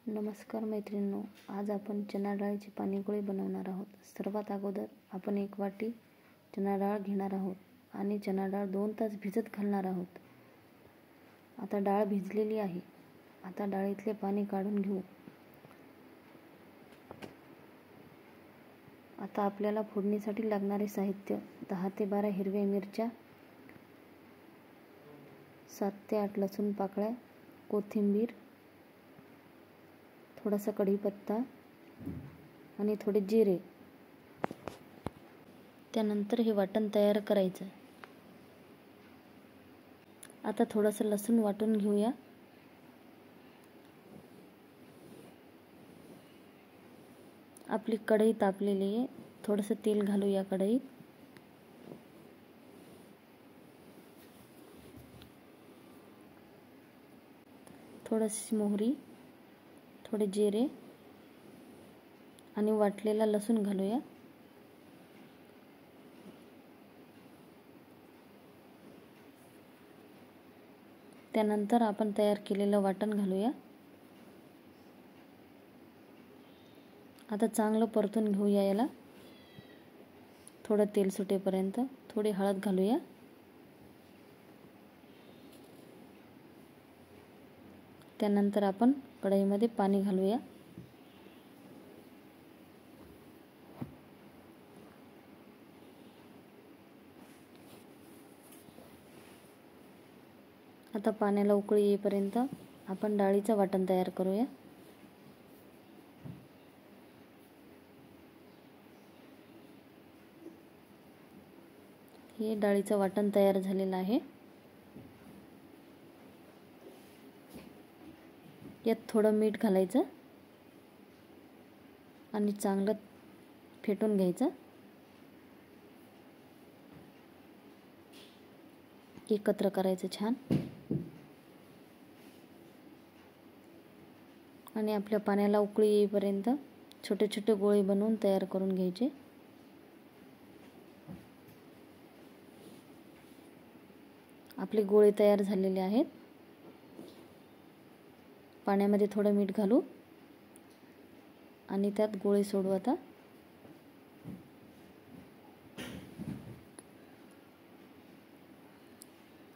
नमस्कार मैत्रिणींनो, आज आपण चणा डाळीची पाणीपोळी बनवणार आहोत। सर्वात अगोदर आपण 1 वाटी चणा डाळ घेणार आहोत आणि चणा डाळ 2 तास भिजत घालणार आहोत। आता डाळ भिजलेली आहे। आता डाळीतले पाणी काढून घेऊ। आता आपल्याला फोडणीसाठी लागणारे साहित्य 10 ते 12 हिरव्या मिरच्या, 7 ते 8 लसूण पाकळ्या, कोथिंबीर, थोडासा कढीपत्ता आणि थोडे जिरे। त्यानंतर हे वाटण तयार करायचं। आता थोडासा लसूण वाटून घेऊया। आपली कढई तापलेली आहे। थोडंसं तेल घालूया कढईत। थोडीशी मोहरी, थोडे जिरे आणि वाटलेला लसूण घालूया। त्यानंतर आपण तयार केलेलं वाटण घालूया। आता चांगलं परतून घेऊया याला। थोडं तेल सुटेपर्यंत थोडी हळद घालूया। त्यानंतर आपण कढईमध्ये पाणी घालूया। आता पाण्याला उकळी येईपर्यंत आपण डाळीचं वाटण तयार करूया। हे डाळीचं वाटण तयार झालेलं आहे। यात थोडं मीठ घालायचं आणि चांगलं फेटून घ्यायचं। एकत्र करायचं छान आणि आपल्या पाण्याला उकळी येईपर्यंत छोटे छोटे गोळे बनवून तयार करून घ्यायचे। आपले गोळे तयार झालेले आहेत। पाण्यामध्ये थोडं मीठ घालू आणि त्यात गोळे सोडू। आता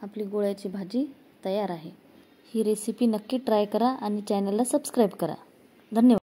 आपली गोळ्याची भाजी तयार आहे। ही रेसिपी नक्की ट्राय करा आणि चॅनलला सबस्क्राइब करा। धन्यवाद।